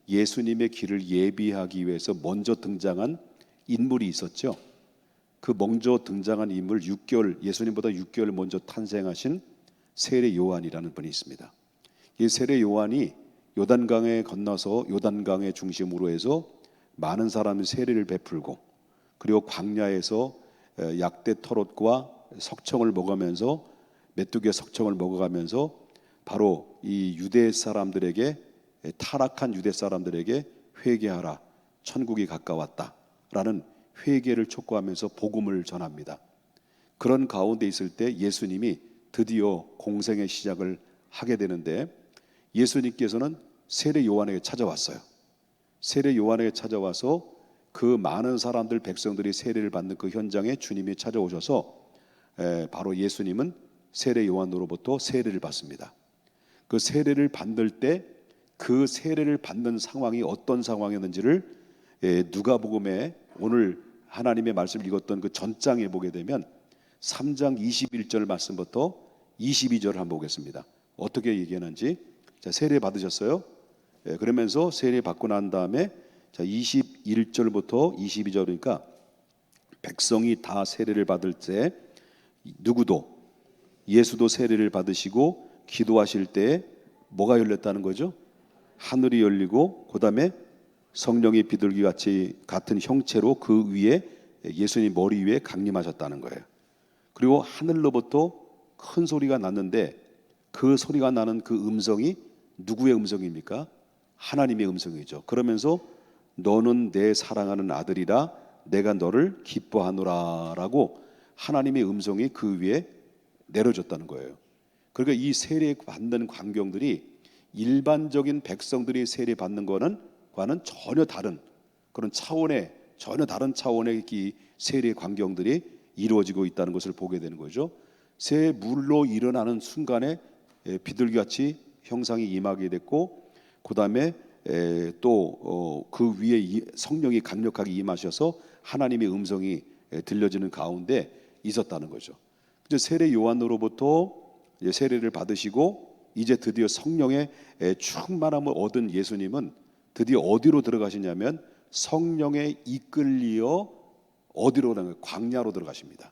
예수님의 길을 예비하기 위해서 먼저 등장한 인물이 있었죠. 그 먼저 등장한 인물, 예수님보다 6개월 먼저 탄생하신 세례 요한이라는 분이 있습니다. 이 세례 요한이 요단강에 건너서 요단강의 중심으로 해서 많은 사람이 세례를 베풀고, 그리고 광야에서 약대 털옷과 석청을 먹으면서, 메뚜기의 석청을 먹어가면서 바로 이 유대 사람들에게, 타락한 유대 사람들에게 회개하라, 천국이 가까웠다라는 회개를 촉구하면서 복음을 전합니다. 그런 가운데 있을 때 예수님이 드디어 공생의 시작을 하게 되는데, 예수님께서는 세례 요한에게 찾아왔어요. 세례 요한에게 찾아와서 그 많은 사람들, 백성들이 세례를 받는 그 현장에 주님이 찾아오셔서 바로 예수님은 세례 요한으로부터 세례를 받습니다. 그 세례를 받을 때 그 세례를 받는 상황이 어떤 상황이었는지를 누가복음에 오늘 하나님의 말씀을 읽었던 그 전장에 보게 되면 3장 21절 말씀부터 22절을 한번 보겠습니다. 어떻게 얘기하는지. 자, 세례 받으셨어요? 그러면서 세례 받고 난 다음에 자, 21절부터 22절이니까 백성이 다 세례를 받을 때 누구도, 예수도 세례를 받으시고 기도하실 때 뭐가 열렸다는 거죠? 하늘이 열리고 그 다음에 성령이 비둘기 같은 형체로 그 위에, 예수님 머리 위에 강림하셨다는 거예요. 그리고 하늘로부터 큰 소리가 났는데, 그 소리가 나는 그 음성이 누구의 음성입니까? 하나님의 음성이죠. 그러면서 너는 내 사랑하는 아들이라 내가 너를 기뻐하노라 라고 하나님의 음성이 그 위에 내려졌다는 거예요. 그러니까 이 세례 받는 광경들이 일반적인 백성들이 세례 받는 거는과는 전혀 다른 그런 차원의, 전혀 다른 차원의 이 세례 광경들이 이루어지고 있다는 것을 보게 되는 거죠. 새 물로 일어나는 순간에 비둘기같이 형상이 임하게 됐고, 그 다음에 또 그 위에 성령이 강력하게 임하셔서 하나님의 음성이 들려지는 가운데 있었다는 거죠. 세례 요한으로부터 세례를 받으시고 이제 드디어 성령의 충만함을 얻은 예수님은 드디어 어디로 들어가시냐면 성령에 이끌리어 어디로 들어가요? 광야로 들어가십니다.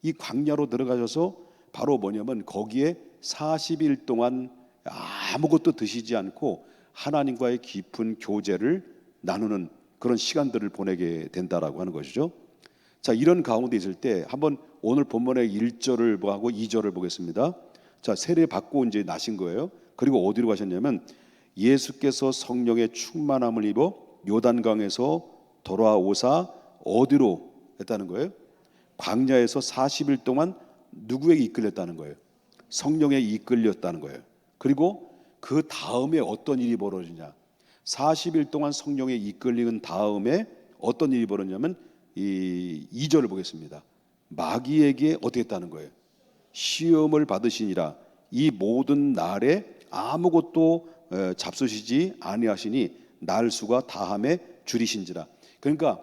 이 광야로 들어가셔서 바로 뭐냐면 거기에 40일 동안 아무것도 드시지 않고 하나님과의 깊은 교제를 나누는 그런 시간들을 보내게 된다라고 하는 것이죠. 자, 이런 가운데 있을 때 한번 오늘 본문의 1절을 보고 2절을 보겠습니다. 자, 세례 받고 이제 나신 거예요. 그리고 어디로 가셨냐면 예수께서 성령의 충만함을 입어 요단강에서 돌아오사 어디로 했다는 거예요? 광야에서 40일 동안 누구에게 이끌렸다는 거예요? 성령에 이끌렸다는 거예요. 그리고 그 다음에 어떤 일이 벌어지냐? 40일 동안 성령에 이끌린 다음에 어떤 일이 벌어지냐면 이 2절을 보겠습니다. 마귀에게 어떻게 했다는 거예요? 시험을 받으시니라. 이 모든 날에 아무것도 잡수시지 아니하시니 날 수가 다함에 줄이신지라. 그러니까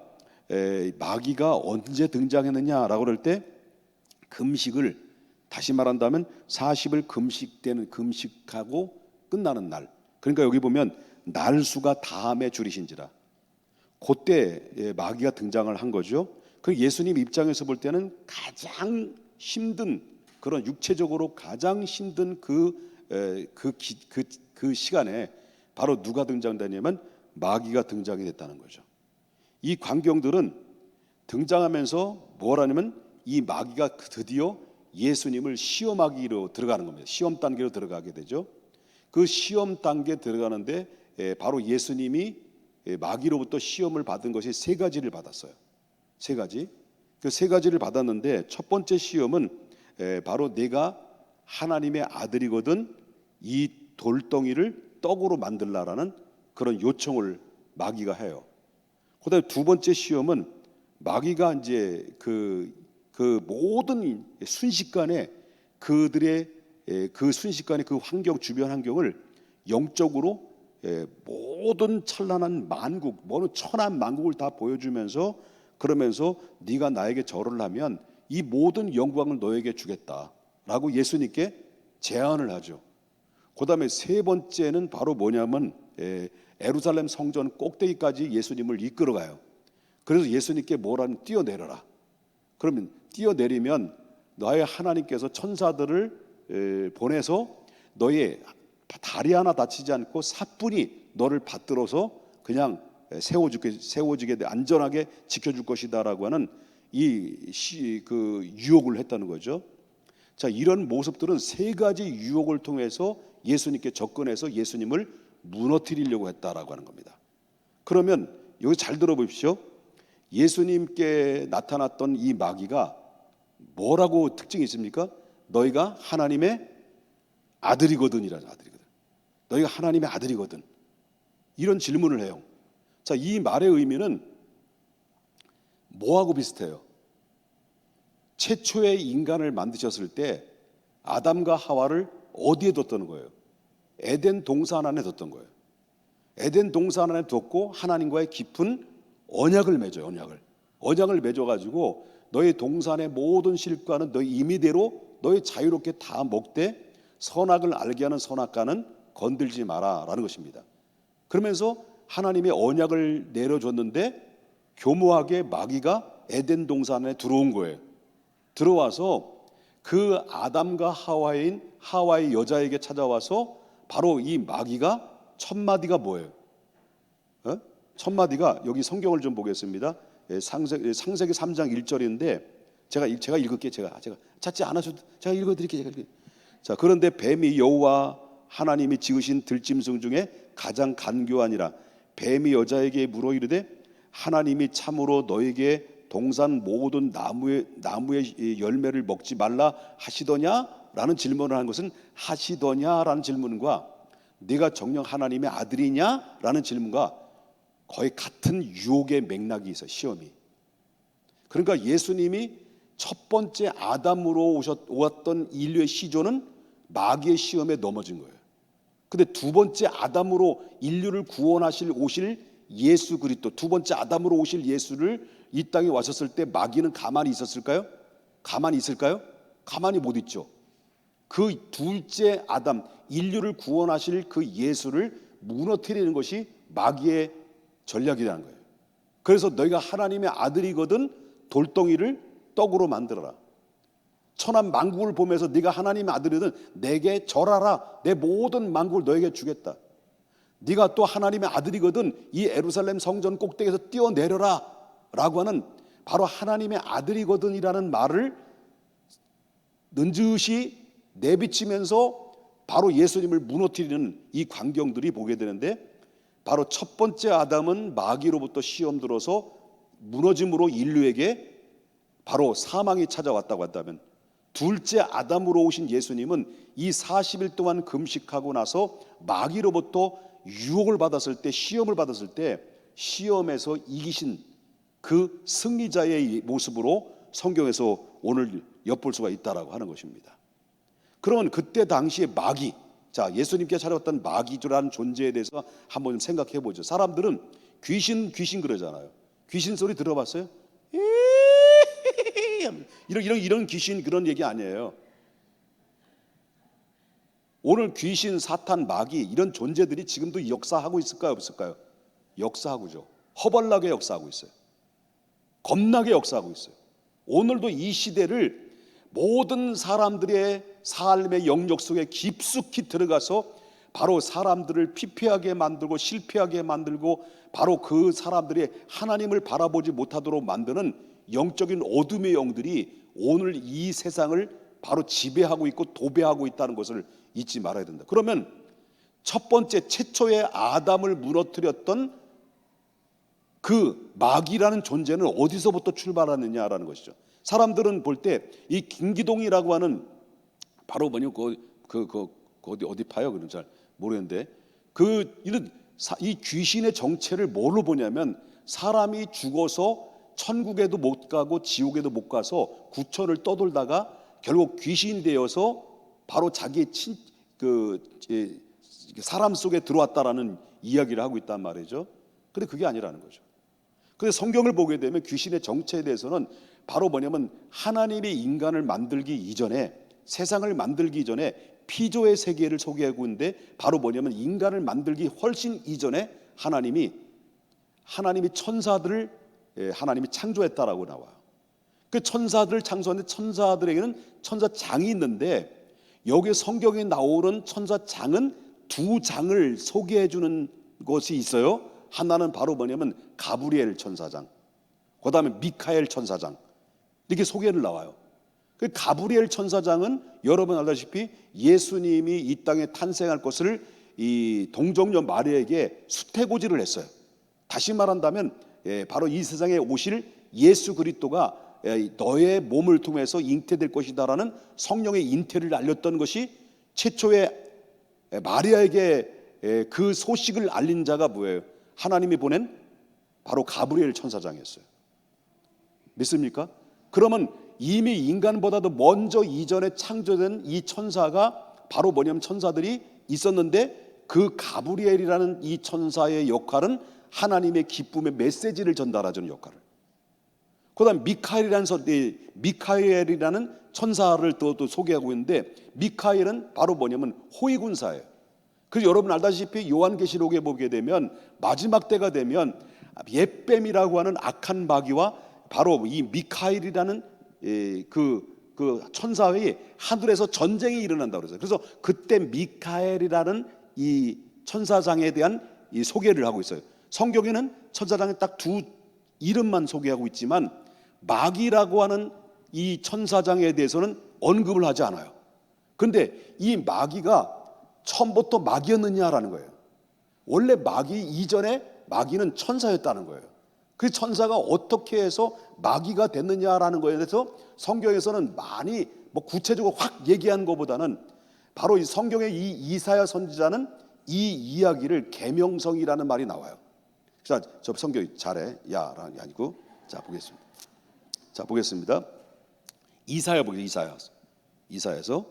마귀가 언제 등장했느냐라고 그럴 때 금식을, 다시 말한다면 40을 금식하고 끝나는 날. 그러니까 여기 보면 날 수가 다함에 줄이신지라. 그때 마귀가 등장을 한 거죠. 그 예수님 입장에서 볼 때는 가장 힘든, 그런 육체적으로 가장 힘든 그 시간에 바로 누가 등장되냐면 마귀가 등장이 됐다는 거죠. 이 광경들은 등장하면서 뭐라냐면 이 마귀가 드디어 예수님을 시험하기로 들어가는 겁니다. 시험 단계로 들어가게 되죠. 그 시험 단계에 들어가는데 바로 예수님이 마귀로부터 시험을 받은 것이 세 가지를 받았어요. 세 가지. 그 세 가지를 받았는데 첫 번째 시험은 바로 내가 하나님의 아들이거든 이 돌덩이를 떡으로 만들라라는 그런 요청을 마귀가 해요. 그다음에 두 번째 시험은 마귀가 이제 그 모든 순식간에 그들의 그 순식간에 그 환경, 주변 환경을 영적으로 모든 찬란한 만국, 모든 천한 만국을 다 보여주면서, 그러면서 네가 나에게 절을 하면 이 모든 영광을 너에게 주겠다라고 예수님께 제안을 하죠. 그 다음에 세 번째는 바로 뭐냐면 예루살렘 성전 꼭대기까지 예수님을 이끌어가요. 그래서 예수님께 뭐라는 뛰어내려라. 그러면 뛰어내리면 너의 하나님께서 천사들을 보내서 너의 다리 하나 다치지 않고 사뿐히 너를 받들어서 그냥 세워주게 안전하게 지켜줄 것이다라고 하는 그 유혹을 했다는 거죠. 자, 이런 모습들은 세 가지 유혹을 통해서 예수님께 접근해서 예수님을 무너뜨리려고 했다라고 하는 겁니다. 그러면 여기 잘 들어보십시오. 예수님께 나타났던 이 마귀가 뭐라고 특징이 있습니까? 너희가 하나님의 아들이거든이라는, 아들이거든. 너희가 하나님의 아들이거든. 이런 질문을 해요. 자, 이 말의 의미는 뭐하고 비슷해요? 최초의 인간을 만드셨을 때 아담과 하와를 어디에 뒀다는 거예요? 에덴 동산 안에 뒀던 거예요. 에덴 동산 안에 뒀고 하나님과의 깊은 언약을 맺어요. 언약을 맺어가지고 너희 동산의 모든 실과는 너희 임의대로 너희 자유롭게 다 먹되 선악을 알게 하는 선악과는 건들지 마라라는 것입니다. 그러면서 하나님의 언약을 내려줬는데 교묘하게 마귀가 에덴 동산 안에 들어온 거예요. 들어와서 그 아담과 하와의 여자에게 찾아와서 바로 이 마귀가 첫 마디가 뭐예요? 첫 마디가 여기 성경을 좀 보겠습니다. 창세기 3장 1절인데 제가 읽을게요. 제가 찾지 않아서 제가 읽어드릴게요. 자, 그런데 뱀이 여호와 하나님이 지으신 들짐승 중에 가장 간교하니라. 뱀이 여자에게 물어 이르되 하나님이 참으로 너에게 동산 모든 나무의 열매를 먹지 말라 하시더냐? 라는 질문을 한 것은 하시더냐라는 질문과 네가 정녕 하나님의 아들이냐? 라는 질문과 거의 같은 유혹의 맥락이 있어요. 시험이. 그러니까 예수님이 첫 번째 아담으로 오았던 인류의 시조는 마귀의 시험에 넘어진 거예요. 근데 두 번째 아담으로 인류를 구원하실 오실 예수 그리스도, 두 번째 아담으로 오실 예수를 이 땅에 왔었을 때 마귀는 가만히 있었을까요? 가만히 있을까요? 가만히 못 있죠. 그 둘째 아담, 인류를 구원하실 그 예수를 무너뜨리는 것이 마귀의 전략이라는 거예요. 그래서 너희가 하나님의 아들이거든 돌덩이를 떡으로 만들어라. 천한 만국을 보면서 네가 하나님의 아들이거든 내게 절하라. 내 모든 만국을 너에게 주겠다. 네가 또 하나님의 아들이거든 이 예루살렘 성전 꼭대기에서 뛰어내려라 라고 하는 바로 하나님의 아들이거든이라는 말을 넌지시 내비치면서 바로 예수님을 무너뜨리는 이 광경들이 보게 되는데, 바로 첫 번째 아담은 마귀로부터 시험 들어서 무너짐으로 인류에게 바로 사망이 찾아왔다고 한다면, 둘째 아담으로 오신 예수님은 이 40일 동안 금식하고 나서 마귀로부터 유혹을 받았을 때, 시험을 받았을 때 시험에서 이기신 그 승리자의 모습으로 성경에서 오늘 엿볼 수가 있다라고 하는 것입니다. 그러면 그때 당시에 마귀, 자, 예수님께 찾아왔던 마귀라는 존재에 대해서 한번 생각해 보죠. 사람들은 귀신 그러잖아요. 귀신 소리 들어봤어요? 이런 귀신 그런 얘기 아니에요. 오늘 귀신, 사탄, 마귀 이런 존재들이 지금도 역사하고 있을까요, 없을까요? 역사하고죠. 허벌나게 역사하고 있어요. 겁나게 역사하고 있어요. 오늘도 이 시대를 모든 사람들의 삶의 영역 속에 깊숙이 들어가서 바로 사람들을 피폐하게 만들고 실패하게 만들고 바로 그 사람들이 하나님을 바라보지 못하도록 만드는 영적인 어둠의 영들이 오늘 이 세상을 바로 지배하고 있고 도배하고 있다는 것을 잊지 말아야 된다. 그러면 첫 번째 최초의 아담을 무너뜨렸던 그 마귀라는 존재는 어디서부터 출발하느냐라는 것이죠. 사람들은 볼 때 이 김기동이라고 하는 바로 어디 파요? 그는 잘 모르겠는데 이 귀신의 정체를 뭘로 보냐면, 사람이 죽어서 천국에도 못 가고 지옥에도 못 가서 구천을 떠돌다가 결국 귀신이 되어서 바로 자기의 사람 속에 들어왔다라는 이야기를 하고 있단 말이죠. 근데 그게 아니라는 거죠. 근데 성경을 보게 되면 귀신의 정체에 대해서는 바로 뭐냐면, 하나님이 인간을 만들기 이전에, 세상을 만들기 이전에 피조의 세계를 소개하고 있는데, 바로 뭐냐면 인간을 만들기 훨씬 이전에 하나님이 천사들을 하나님이 창조했다라고 나와요. 그 천사들을 창조하는데 천사들에게는 천사장이 있는데 여기 성경에 나오는 천사장은 두 장을 소개해 주는 것이 있어요. 하나는 바로 뭐냐면 가브리엘 천사장, 그 다음에 미카엘 천사장, 이렇게 소개를 나와요. 그 가브리엘 천사장은 여러분 알다시피 예수님이 이 땅에 탄생할 것을 이 동정녀 마리아에게 수태고지를 했어요. 다시 말한다면 바로 이 세상에 오실 예수 그리스도가 너의 몸을 통해서 잉태될 것이다라는 성령의 잉태를 알렸던 것이 최초의 마리아에게 그 소식을 알린 자가 뭐예요? 하나님이 보낸 바로 가브리엘 천사장이었어요. 믿습니까? 그러면 이미 인간보다도 먼저 이전에 창조된 이 천사가 바로 뭐냐면 천사들이 있었는데 그 가브리엘이라는 이 천사의 역할은 하나님의 기쁨의 메시지를 전달하는 역할을. 그 다음 미카엘이라는 천사를 또 소개하고 있는데 미카엘은 바로 뭐냐면 호위군사예요. 그래서 여러분 알다시피 요한계시록에 보게 되면 마지막 때가 되면 옙뱀이라고 하는 악한 마귀와 바로 이 미카엘이라는 그 천사의 하늘에서 전쟁이 일어난다고 그랬어요. 그래서 그때 미카엘이라는 이 천사장에 대한 이 소개를 하고 있어요. 성경에는 천사장에 딱 두 이름만 소개하고 있지만 마귀라고 하는 이 천사장에 대해서는 언급을 하지 않아요. 그런데 이 마귀가 처음부터 마귀였느냐라는 거예요. 원래 마귀 이전에 마귀는 천사였다는 거예요. 그 천사가 어떻게 해서 마귀가 됐느냐라는 거에 대해서 성경에서는 많이 구체적으로 확 얘기한 것보다는 바로 이 성경의 이 이사야 선지자는 이 이야기를 계명성이라는 말이 나와요. 자, 저 성경 잘해. 야라는 게 아니고. 자, 보겠습니다. 자, 보겠습니다. 이사야 보겠습니다. 이사야에서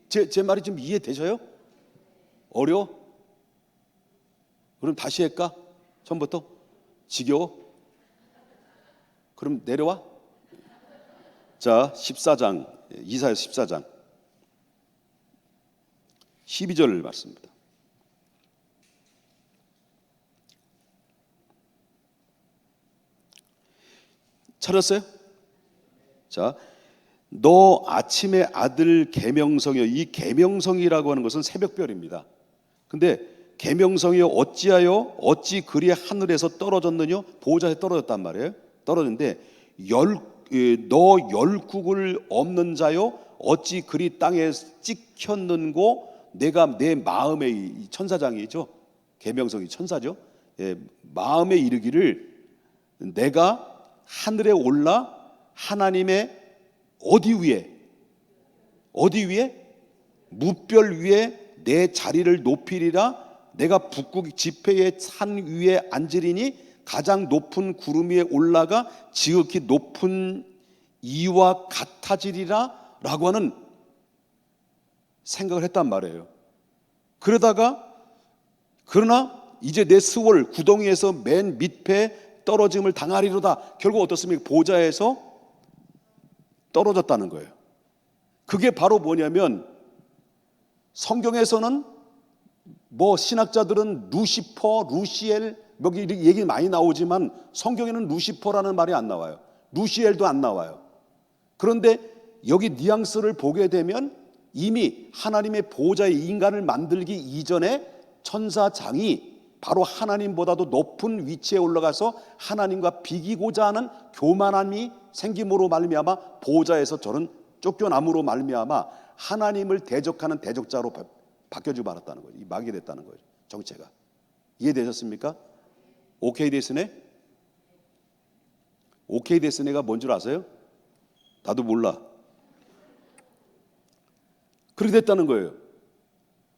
제 말이 좀 이해되셔요? 어려워? 그럼 다시 할까? 처음부터? 지겨워? 그럼 내려와? 자, 14장, 이사야 14장 12절 말씀입니다. 찾았어요? 자, 너 아침의 아들 계명성이여. 이 계명성이라고 하는 것은 새벽별입니다. 근데 계명성이여 어찌 그리 하늘에서 떨어졌느냐? 보호자에 떨어졌단 말이에요. 떨어졌는데 너 열국을 없는 자여 어찌 그리 땅에 찍혔는고. 내가 내 마음의 천사장이죠. 계명성이 천사죠. 마음에 이르기를 내가 하늘에 올라 하나님의 어디 위에 무별 위에 내 자리를 높이리라. 내가 북극 지폐의 산 위에 앉으리니 가장 높은 구름 위에 올라가 지극히 높은 이와 같아지리라 라고 하는 생각을 했단 말이에요. 그러나 이제 내 스월 구덩이에서 맨 밑에 떨어짐을 당하리로다. 결국 어떻습니까? 보좌에서 떨어졌다는 거예요. 그게 바로 뭐냐면 성경에서는 신학자들은 루시퍼, 루시엘 여기 얘기 많이 나오지만 성경에는 루시퍼라는 말이 안 나와요. 루시엘도 안 나와요. 그런데 여기 뉘앙스를 보게 되면 이미 하나님의 보호자의 인간을 만들기 이전에 천사장이 바로 하나님보다도 높은 위치에 올라가서 하나님과 비기고자 하는 교만함이 생김으로 말미암아 보호자에서 저는 쫓겨남으로 말미암아 하나님을 대적하는 대적자로 바뀌어지고 말았다는 거예요. 이 마귀가 됐다는 거예요. 정체가. 이해되셨습니까? 오케이 데스네? 오케이 데스네가 뭔 줄 아세요? 나도 몰라. 그렇게 됐다는 거예요.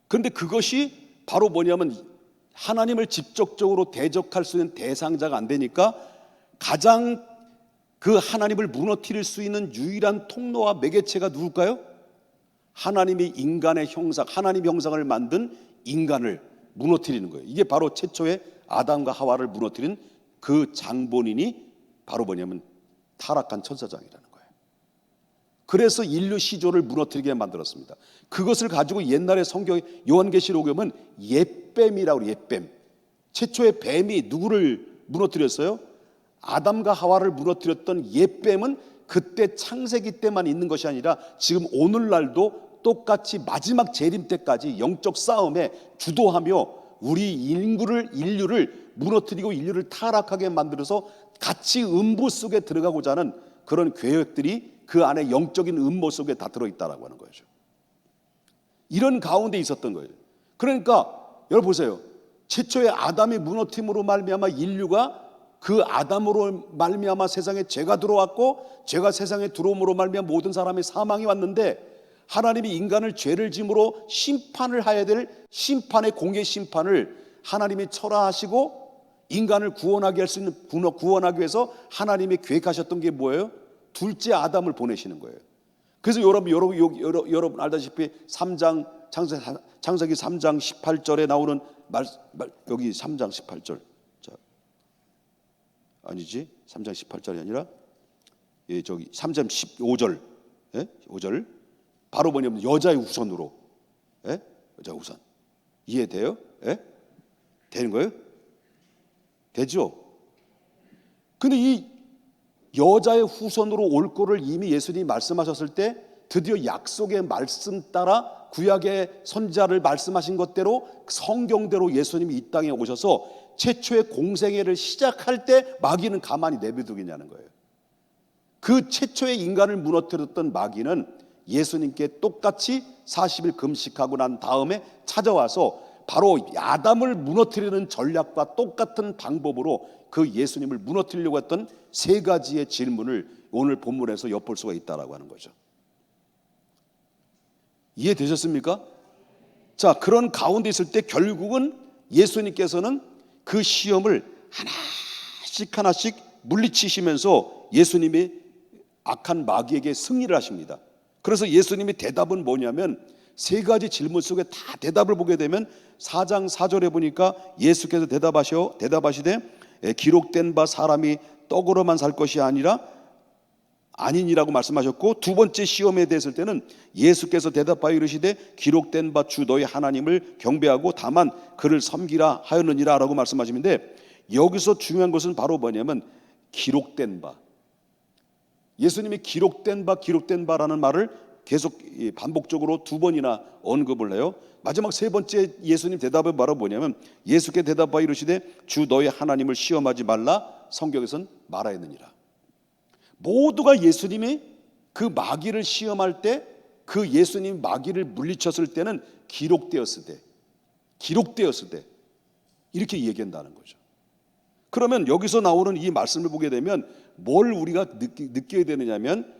그런데 그것이 바로 뭐냐면 하나님을 직접적으로 대적할 수 있는 대상자가 안 되니까 가장 그 하나님을 무너뜨릴 수 있는 유일한 통로와 매개체가 누굴까요? 하나님이 인간의 형상, 하나님의 형상을 만든 인간을 무너뜨리는 거예요. 이게 바로 최초의 아담과 하와를 무너뜨린 그 장본인이 바로 뭐냐면 타락한 천사장이라는 거예요. 그래서 인류 시조를 무너뜨리게 만들었습니다. 그것을 가지고 옛날에 성경 요한계시록에 보면 옙뱀이라고 그래요. 옙뱀. 최초의 뱀이 누구를 무너뜨렸어요? 아담과 하와를 무너뜨렸던 옛뱀은 그때 창세기 때만 있는 것이 아니라 지금 오늘날도 똑같이 마지막 재림 때까지 영적 싸움에 주도하며 우리 인류를 무너뜨리고 인류를 타락하게 만들어서 같이 음부 속에 들어가고자 하는 그런 계획들이 그 안에 영적인 음모 속에 다 들어있다라고 하는 거죠. 이런 가운데 있었던 거예요. 그러니까 여러분 보세요. 최초의 아담이 무너뜨림으로 말미암아 인류가 그 아담으로 말미암아 세상에 죄가 들어왔고, 죄가 세상에 들어옴으로 말미암아 모든 사람의 사망이 왔는데, 하나님이 인간을 죄를 짐으로 심판을 해야 될 심판의 공의 심판을 하나님이 철화하시고 인간을 구원하게 할 수 있는, 구원하기 위해서 하나님이 계획하셨던 게 뭐예요? 둘째 아담을 보내시는 거예요. 그래서 여러분 알다시피 3장 창세기 3장 18절에 나오는 여기 3장 18절, 아니지 3장 18절이 아니라 저기 3장 15절, 5절 바로 뭐냐면 여자의 후손으로, 여자의 후손. 이해돼요? 되는 거예요? 되죠? 근데 이 여자의 후손으로 올 거를 이미 예수님이 말씀하셨을 때 드디어 약속의 말씀 따라 구약의 선지자를 말씀하신 것대로 성경대로 예수님이 이 땅에 오셔서 최초의 공생애를 시작할 때 마귀는 가만히 내버두겠냐는 거예요. 그 최초의 인간을 무너뜨렸던 마귀는 예수님께 똑같이 40일 금식하고 난 다음에 찾아와서 바로 아담을 무너뜨리는 전략과 똑같은 방법으로 그 예수님을 무너뜨리려고 했던 세 가지의 질문을 오늘 본문에서 엿볼 수가 있다라고 하는 거죠. 이해되셨습니까? 자, 그런 가운데 있을 때 결국은 예수님께서는 그 시험을 하나씩 물리치시면서 예수님이 악한 마귀에게 승리를 하십니다. 그래서 예수님의 대답은 뭐냐면 세 가지 질문 속에 다 대답을 보게 되면 4장 4절에 보니까 예수께서 대답하시되 기록된 바 사람이 떡으로만 살 것이 아니니라고 말씀하셨고, 두 번째 시험에 대했을 때는 예수께서 대답하여 이르시되 기록된 바 주 너희 하나님을 경배하고 다만 그를 섬기라 하였느니라 라고 말씀하시는데, 여기서 중요한 것은 바로 뭐냐면 기록된 바. 예수님이 기록된 바라는 말을 계속 반복적으로 두 번이나 언급을 해요. 마지막 세 번째 예수님 대답은 바로 뭐냐면 예수께 대답하여 이르시되 주 너희 하나님을 시험하지 말라 성경에서는 말하였느니라. 모두가 예수님이 그 마귀를 시험할 때, 그 예수님 마귀를 물리쳤을 때는 기록되었을 때 이렇게 얘기한다는 거죠. 그러면 여기서 나오는 이 말씀을 보게 되면 뭘 우리가 느껴야 되느냐면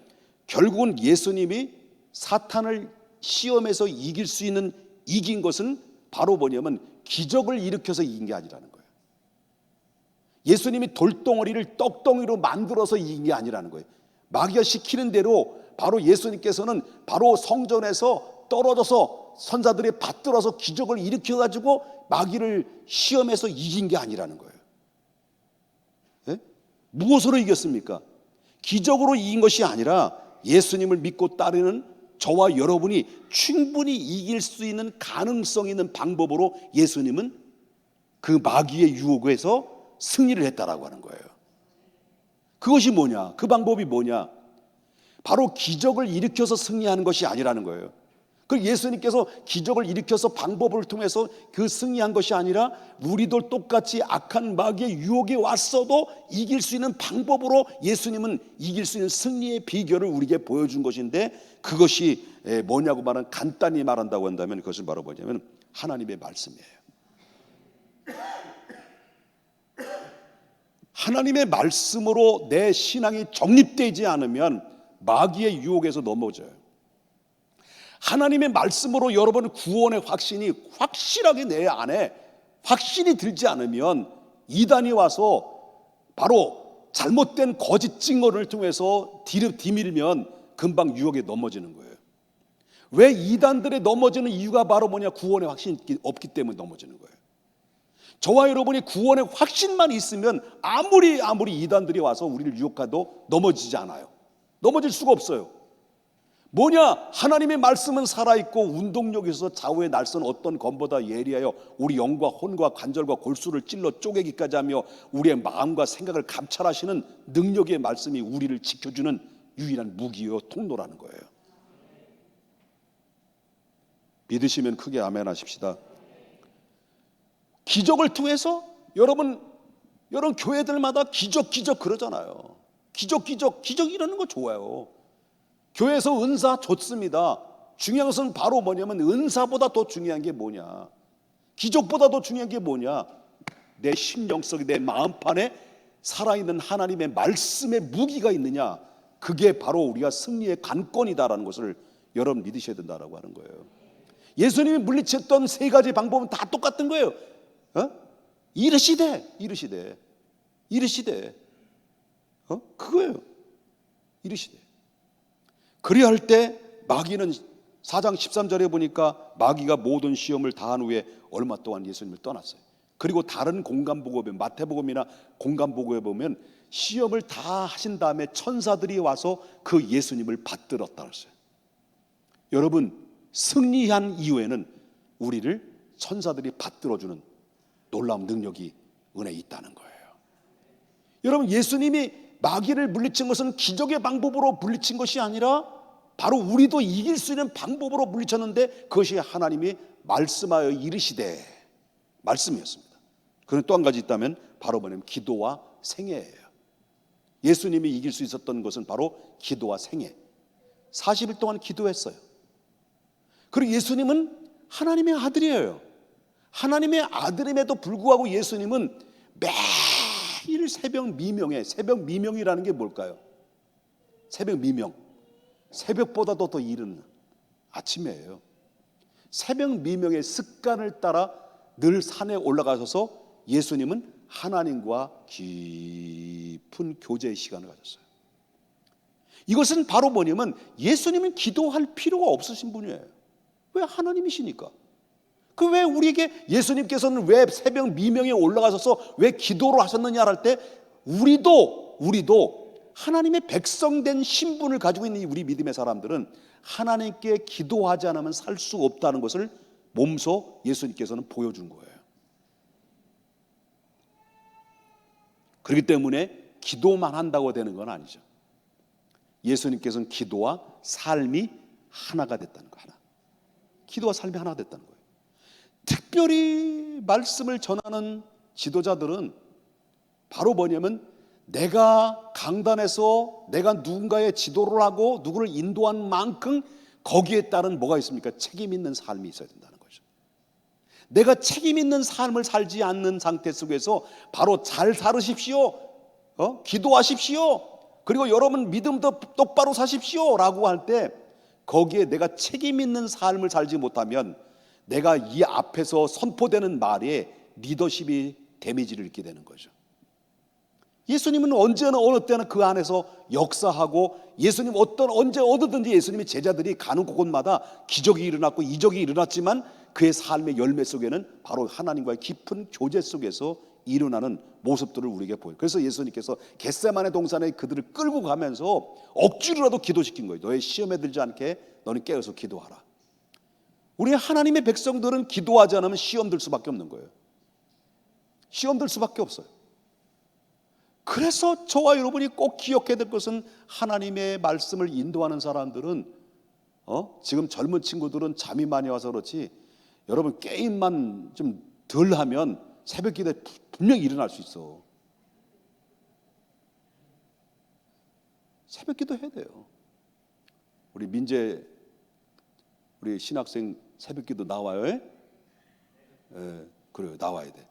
결국은 예수님이 사탄을 시험에서 이긴 것은 바로 뭐냐면 기적을 일으켜서 이긴 게 아니라는 거예요. 예수님이 돌덩어리를 떡덩이로 만들어서 이긴 게 아니라는 거예요. 마귀가 시키는 대로 바로 예수님께서는 바로 성전에서 떨어져서 선자들이 받들어서 기적을 일으켜가지고 마귀를 시험에서 이긴 게 아니라는 거예요. 무엇으로 이겼습니까? 기적으로 이긴 것이 아니라 예수님을 믿고 따르는 저와 여러분이 충분히 이길 수 있는 가능성 있는 방법으로 예수님은 그 마귀의 유혹에서 승리를 했다라고 하는 거예요. 그것이 뭐냐? 그 방법이 뭐냐? 바로 기적을 일으켜서 승리하는 것이 아니라는 거예요. 그 예수님께서 기적을 일으켜서 방법을 통해서 그 승리한 것이 아니라 우리도 똑같이 악한 마귀의 유혹이 왔어도 이길 수 있는 방법으로 예수님은 이길 수 있는 승리의 비결을 우리에게 보여준 것인데, 그것이 뭐냐고 말하면, 간단히 말한다고 한다면 그것은 바로 뭐냐면 하나님의 말씀이에요. 하나님의 말씀으로 내 신앙이 정립되지 않으면 마귀의 유혹에서 넘어져요. 하나님의 말씀으로 여러분 구원의 확신이 확실하게 내 안에 확신이 들지 않으면 이단이 와서 바로 잘못된 거짓 증언을 통해서 뒤밀면 금방 유혹에 넘어지는 거예요. 왜 이단들에 넘어지는 이유가 바로 뭐냐? 구원의 확신이 없기 때문에 넘어지는 거예요. 저와 여러분이 구원의 확신만 있으면 아무리 이단들이 와서 우리를 유혹해도 넘어지지 않아요. 넘어질 수가 없어요. 뭐냐? 하나님의 말씀은 살아있고 운동력에서 좌우의 날선 어떤 검보다 예리하여 우리 영과 혼과 관절과 골수를 찔러 쪼개기까지 하며 우리의 마음과 생각을 감찰하시는 능력의 말씀이 우리를 지켜주는 유일한 무기요 통로라는 거예요. 믿으시면 크게 아멘 하십시다. 기적을 통해서 여러분 교회들마다 기적 그러잖아요. 기적 이러는 거 좋아요. 교회에서 은사 좋습니다. 중요한 것은 바로 뭐냐면 은사보다 더 중요한 게 뭐냐, 기적보다 더 중요한 게 뭐냐, 내 심령 속에 내 마음판에 살아있는 하나님의 말씀의 무기가 있느냐, 그게 바로 우리가 승리의 관건이다라는 것을 여러분 믿으셔야 된다라고 하는 거예요. 예수님이 물리쳤던 세 가지 방법은 다 똑같은 거예요. 이르시되 그거예요. 이르시되. 그리할 때 마귀는 4장 13절에 보니까 마귀가 모든 시험을 다한 후에 얼마 동안 예수님을 떠났어요. 그리고 다른 공간복음에, 마태복음이나 공간복음에 보면 시험을 다 하신 다음에 천사들이 와서 그 예수님을 받들었다 그랬어요. 여러분, 승리한 이후에는 우리를 천사들이 받들어주는 놀라운 능력이 은혜에 있다는 거예요. 여러분, 예수님이 마귀를 물리친 것은 기적의 방법으로 물리친 것이 아니라 바로 우리도 이길 수 있는 방법으로 물리쳤는데, 그것이 하나님이 말씀하여 이르시되 말씀이었습니다. 그런데 또 한 가지 있다면 바로 뭐냐면 기도와 생애예요. 예수님이 이길 수 있었던 것은 바로 기도와 생애. 40일 동안 기도했어요. 그리고 예수님은 하나님의 아들이에요. 하나님의 아들임에도 불구하고 예수님은 매일 새벽 미명이라는 게 뭘까요? 새벽 미명, 새벽보다도 더 이른 아침이에요. 새벽 미명의 습관을 따라 늘 산에 올라가셔서 예수님은 하나님과 깊은 교제의 시간을 가졌어요. 이것은 바로 뭐냐면 예수님은 기도할 필요가 없으신 분이에요. 왜? 하나님이시니까. 그 왜 우리에게 예수님께서는 왜 새벽 미명에 올라가셔서 왜 기도를 하셨느냐 할 때, 우리도 하나님의 백성된 신분을 가지고 있는 우리 믿음의 사람들은 하나님께 기도하지 않으면 살 수 없다는 것을 몸소 예수님께서는 보여준 거예요. 그렇기 때문에 기도만 한다고 되는 건 아니죠. 예수님께서는 기도와 삶이 하나가 됐다는 거예요. 기도와 삶이 하나가 됐다는 거예요. 특별히 말씀을 전하는 지도자들은 바로 뭐냐면 내가 강단에서 내가 누군가의 지도를 하고 누구를 인도한 만큼 거기에 따른 뭐가 있습니까? 책임 있는 삶이 있어야 된다는 거죠. 내가 책임 있는 삶을 살지 않는 상태 속에서 바로 잘 살으십시오, 기도하십시오, 그리고 여러분 믿음도 똑바로 사십시오 라고 할 때 거기에 내가 책임 있는 삶을 살지 못하면 내가 이 앞에서 선포되는 말에 리더십이 데미지를 입게 되는 거죠. 예수님은 언제나 어느 때나 그 안에서 역사하고, 예수님 언제 어디든지 예수님의 제자들이 가는 곳마다 기적이 일어났고 이적이 일어났지만 그의 삶의 열매 속에는 바로 하나님과의 깊은 교제 속에서 일어나는 모습들을 우리에게 보여요. 그래서 예수님께서 겟세마네 동산에 그들을 끌고 가면서 억지로라도 기도시킨 거예요. 너의 시험에 들지 않게 너는 깨어서 기도하라. 우리 하나님의 백성들은 기도하지 않으면 시험 들 수밖에 없는 거예요. 시험 들 수밖에 없어요. 그래서 저와 여러분이 꼭 기억해야 될 것은, 하나님의 말씀을 인도하는 사람들은 지금 젊은 친구들은 잠이 많이 와서 그렇지, 여러분 게임만 좀 덜 하면 새벽 기도에 분명히 일어날 수 있어. 새벽 기도 해야 돼요. 우리 민재 우리 신학생 새벽 기도 나와요? 예, 그래요. 나와야 돼.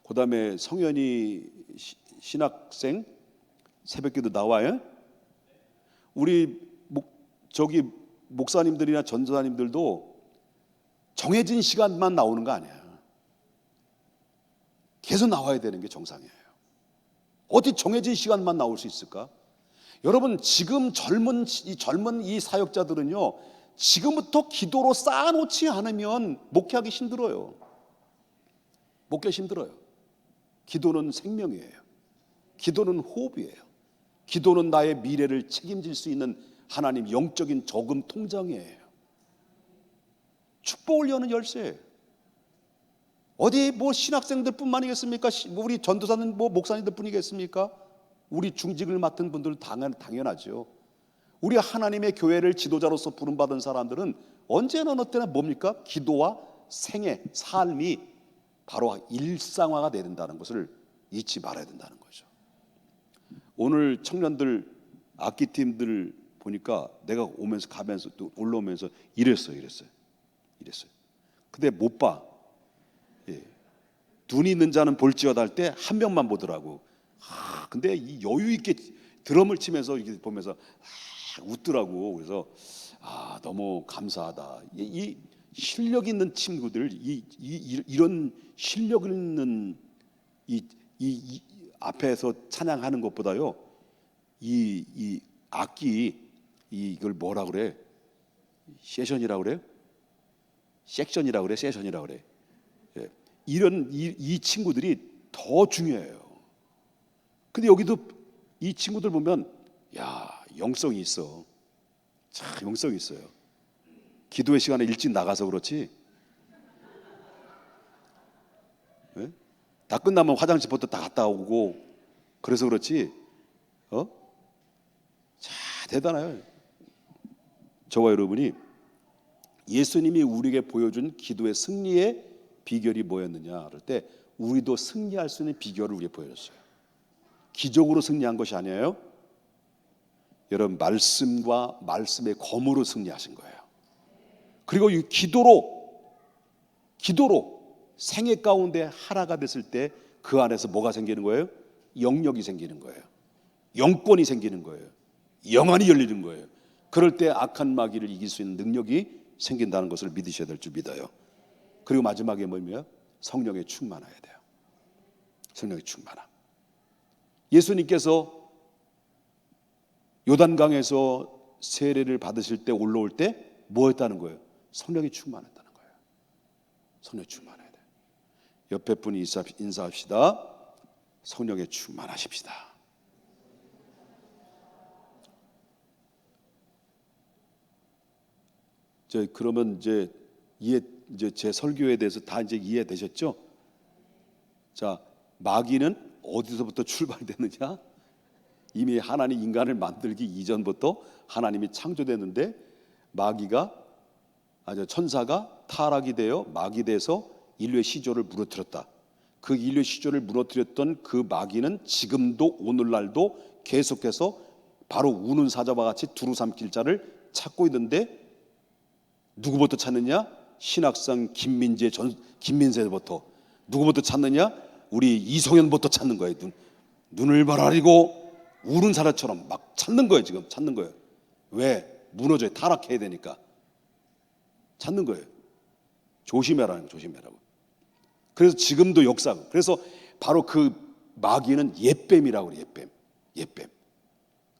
그 다음에 성현이 신학생 새벽 기도 나와요? 우리 목사님들이나 전도사님들도 정해진 시간만 나오는 거 아니야. 계속 나와야 되는 게 정상이에요. 어디 정해진 시간만 나올 수 있을까? 여러분, 지금 젊은 이 사역자들은요, 지금부터 기도로 쌓아놓지 않으면 목회하기 힘들어요. 목회 힘들어요. 기도는 생명이에요. 기도는 호흡이에요. 기도는 나의 미래를 책임질 수 있는 하나님 영적인 저금 통장이에요. 축복을 여는 열쇠예요. 어디 뭐 신학생들 뿐만이겠습니까? 우리 전도사는 뭐 목사님들 뿐이겠습니까? 우리 중직을 맡은 분들 당연하죠. 우리 하나님의 교회를 지도자로서 부름받은 사람들은 언제나 어느 때나 뭡니까? 기도와 생애, 삶이 바로 일상화가 돼야 된다는 것을 잊지 말아야 된다는 거죠. 오늘 청년들 악기팀들 보니까 내가 오면서 가면서 또 올라오면서 이랬어요. 근데 못 봐. 예. 눈이 있는 자는 볼지어다 할 때 한 명만 보더라고. 근데 이 여유 있게 드럼을 치면서 이렇게 보면서 웃더라고. 그래서 너무 감사하다. 이 실력 있는 친구들, 이런 실력 있는 이 앞에서 찬양하는 것보다요, 이 악기 이걸 뭐라 그래? 세션이라고 그래요? 섹션이라고 그래? 세션이라고 그래? 예. 이런 이 친구들이 더 중요해요. 근데 여기도 이 친구들 보면 영성이 있어. 참 영성이 있어요. 기도의 시간에 일찍 나가서 그렇지. 네? 다 끝나면 화장실부터 다 갔다 오고 그래서 그렇지. 자, 대단해요. 저와 여러분이 예수님이 우리에게 보여준 기도의 승리의 비결이 뭐였느냐 그럴 때 우리도 승리할 수 있는 비결을 우리에게 보여줬어요. 기적으로 승리한 것이 아니에요. 여러분, 말씀과 말씀의 검으로 승리하신 거예요. 그리고 이 기도로 생애 가운데 하나가 됐을 때 그 안에서 뭐가 생기는 거예요? 영역이 생기는 거예요. 영권이 생기는 거예요. 영안이 열리는 거예요. 그럴 때 악한 마귀를 이길 수 있는 능력이 생긴다는 것을 믿으셔야 될 줄 믿어요. 그리고 마지막에 뭐냐면 성령에 충만해야 돼요. 성령에 충만함. 예수님께서 요단강에서 세례를 받으실 때 올라올 때 뭐 했다는 거예요? 성령이 충만했다는 거예요. 성령이 충만해야 돼요. 옆에 분이 인사합시다. 성령에 충만하십시다. 그러면 이제 제 설교에 대해서 다 이제 이해되셨죠? 자, 마귀는 어디서부터 출발되느냐? 이미 하나님 인간을 만들기 이전부터 하나님이 창조됐는데 마귀가 천사가 타락이 되어 마귀 돼서 인류의 시조를 무너뜨렸다. 그 인류의 시조를 무너뜨렸던 그 마귀는 지금도 오늘날도 계속해서 바로 우는 사자와 같이 두루 삼킬 자를 찾고 있는데 누구부터 찾느냐? 신학상 김민세부터. 누구부터 찾느냐? 우리 이성현부터 찾는 거예요. 눈을 바라리고 우는 사람처럼 막 찾는 거예요. 지금 찾는 거예요. 왜? 무너져요. 타락해야 되니까 찾는 거예요. 조심해라고. 그래서 지금도 역사고. 그래서 바로 그 마귀는 옛뱀이라고 그래요. 옛뱀.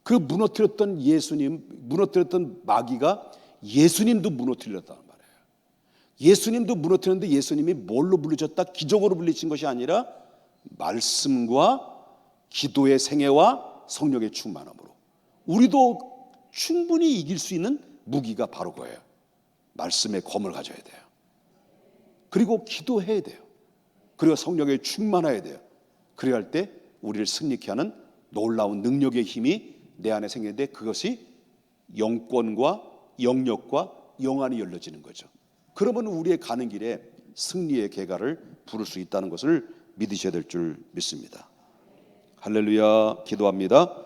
그 무너뜨렸던 마귀가 예수님도 무너뜨렸다는 말이에요. 예수님도 무너뜨렸는데 예수님이 뭘로 불리셨다? 기적으로 불리신 것이 아니라 말씀과 기도의 생애와 성령의 충만함으로. 우리도 충분히 이길 수 있는 무기가 바로 그거예요. 말씀의 검을 가져야 돼요. 그리고 기도해야 돼요. 그리고 성령에 충만해야 돼요. 그래야 할 때 우리를 승리케 하는 놀라운 능력의 힘이 내 안에 생기는데 그것이 영권과 영역과 영안이 열려지는 거죠. 그러면 우리의 가는 길에 승리의 계가를 부를 수 있다는 것을 믿으셔야 될 줄 믿습니다. 할렐루야. 기도합니다.